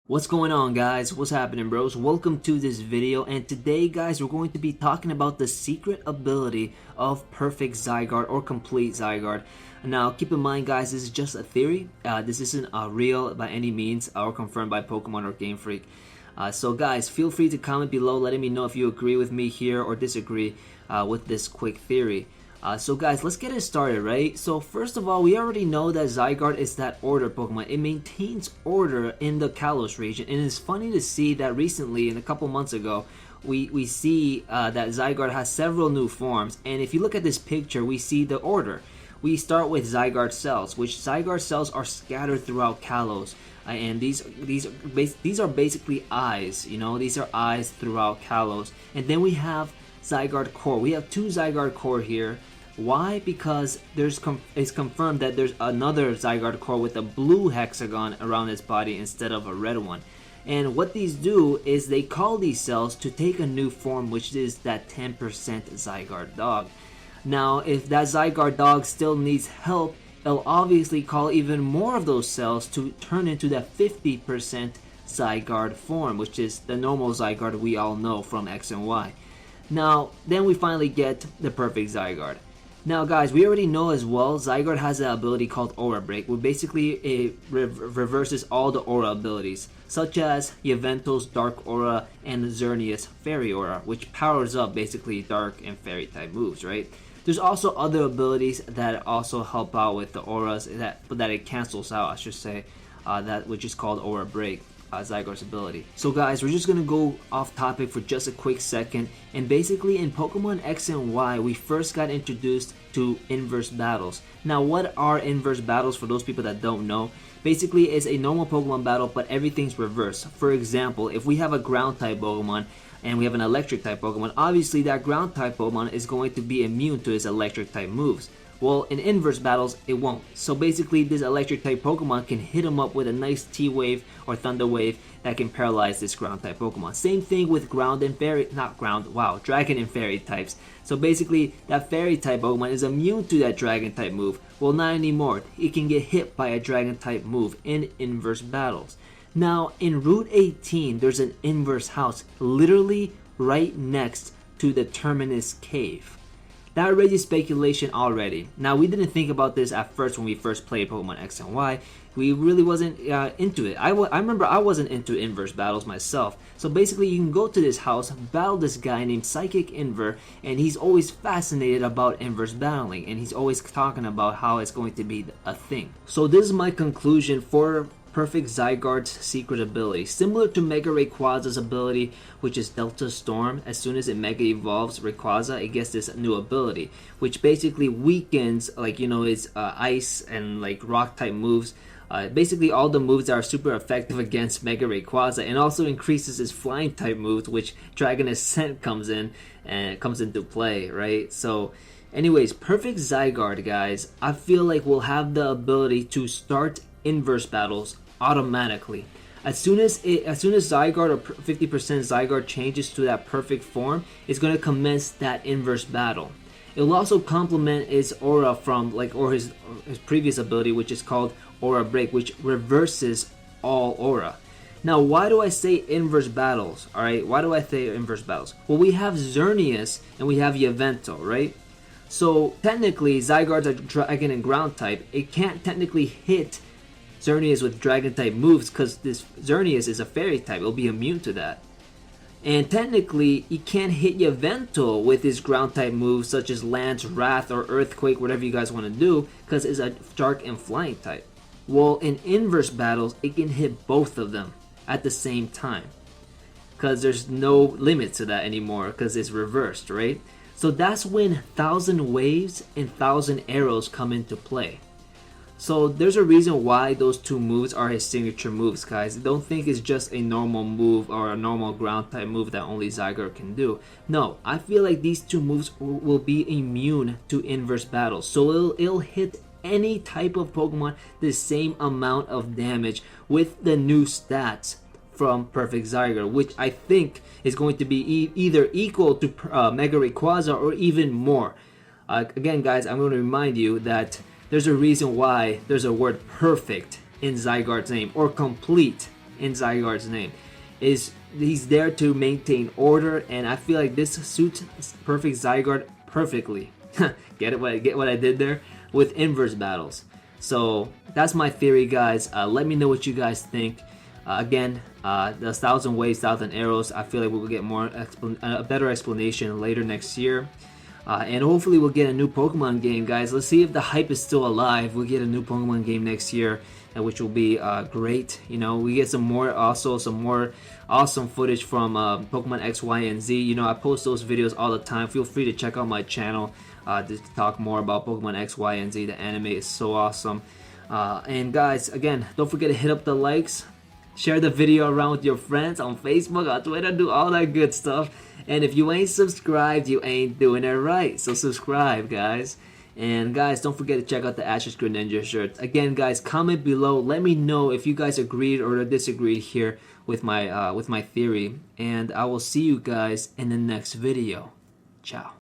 What's going on, guys? What's happening, bros? Welcome to this video, and today, guys, we're going to be talking about the secret ability of perfect Zygarde or complete Zygarde. Now, keep in mind, guys, this is just a theory. This isn't real by any means or confirmed by Pokemon or Game Freak. So, guys, feel free to comment below letting me know if you agree with me here or disagree with this quick theory. So guys, let's get it started, right? So first of all, we already know that Zygarde is that order Pokemon. It maintains order in the Kalos region, and it's funny to see that recently, in a couple months ago, we see that Zygarde has several new forms, and if you look at this picture, we see the order. We start with Zygarde cells, which Zygarde cells are scattered throughout Kalos, and these are basically eyes. You know, these are eyes throughout Kalos, and then we have Zygarde core. We have two Zygarde core here. Why? Because it's confirmed that there's another Zygarde core with a blue hexagon around its body instead of a red one. And what these do is they call these cells to take a new form, which is that 10% Zygarde dog. Now, if that Zygarde dog still needs help, it'll obviously call even more of those cells to turn into that 50% Zygarde form, which is the normal Zygarde we all know from X and Y. Now, then we finally get the perfect Zygarde. Now guys, we already know as well, Zygarde has an ability called Aura Break, where basically it reverses all the Aura abilities, such as Yveltal's Dark Aura and Xerneas Fairy Aura, which powers up basically Dark and Fairy type moves, right? There's also other abilities that also help out with the auras that it cancels out, I should say, that which is called Aura Break. Zygarde's ability. So guys, we're just gonna go off topic for just a quick second, and basically in Pokemon X and Y we first got introduced to inverse battles. Now what are inverse battles for those people that don't know? Basically it's a normal Pokemon battle but everything's reversed. For example, if we have a ground type Pokemon and we have an electric type Pokemon, obviously that ground type Pokemon is going to be immune to its electric type moves. Well, in inverse battles, it won't. So basically, this electric type Pokemon can hit him up with a nice T-Wave or Thunder Wave that can paralyze this ground type Pokemon. Same thing with ground and fairy, dragon and fairy types. So basically, that fairy type Pokemon is immune to that dragon type move. Well, not anymore. It can get hit by a dragon type move in inverse battles. Now, in Route 18, there's an inverse house literally right next to the Terminus Cave. That raises speculation already. Now, we didn't think about this at first when we first played Pokemon X and Y. We really wasn't into it. I remember I wasn't into inverse battles myself. So basically, you can go to this house, battle this guy named Psychic Inver, and he's always fascinated about inverse battling, and he's always talking about how it's going to be a thing. So this is my conclusion for perfect Zygarde's secret ability. Similar to Mega Rayquaza's ability, which is Delta Storm. As soon as it Mega Evolves Rayquaza, it gets this new ability, which basically weakens, like, you know, its ice and like rock type moves. Basically all the moves that are super effective against Mega Rayquaza, and also increases its flying type moves, which Dragon Ascent comes in and comes into play, right? So anyways, perfect Zygarde, guys, I feel like we'll have the ability to start inverse battles automatically. As soon as Zygarde or 50% Zygarde changes to that perfect form, it's going to commence that inverse battle. It will also complement its aura from his previous ability, which is called Aura Break, which reverses all aura. Now, why do I say inverse battles? All right, why do I say inverse battles? Well, we have Xerneas and we have Yveltal, right? So technically, Zygarde's a dragon and ground type. It can't technically hit Xerneas with dragon type moves because this Xerneas is a fairy type. It'll be immune to that. And technically, he can't hit Yveltal with his ground type moves such as Lance, Wrath, or Earthquake, whatever you guys want to do, because it's a dark and flying type. Well, in inverse battles, it can hit both of them at the same time, because there's no limit to that anymore because it's reversed, right? So that's when 1,000 Waves and 1,000 Arrows come into play. So there's a reason why those two moves are his signature moves, guys. Don't think it's just a normal move or a normal ground type move that only Zygarde can do. No, I feel like these two moves will be immune to inverse battles. So it'll hit any type of Pokemon the same amount of damage with the new stats from Perfect Zygarde, which I think is going to be either equal to Mega Rayquaza or even more. Again, guys, I'm going to remind you that there's a reason why there's a word perfect in Zygarde's name, or complete. in Zygarde's name. He's there to maintain order, and I feel like this suits Perfect Zygarde perfectly. Get what I did there with inverse battles. So that's my theory, guys. Let me know what you guys think. Again, the 1,000 Waves, 1,000 Arrows, I feel like we'll get a better explanation later next year. And hopefully we'll get a new Pokemon game, guys. Let's see if the hype is still alive. We'll get a new Pokemon game next year, which will be great. You know, we get some more awesome footage from Pokemon X, Y, and Z. You know, I post those videos all the time. Feel free to check out my channel to talk more about Pokemon X, Y, and Z. The anime is so awesome. And guys, again, don't forget to hit up the likes. Share the video around with your friends on Facebook, on Twitter, do all that good stuff. And if you ain't subscribed, you ain't doing it right. So subscribe, guys. And guys, don't forget to check out the Ashes Greninja shirts. Again, guys, comment below. Let me know if you guys agreed or disagreed here with my theory. And I will see you guys in the next video. Ciao.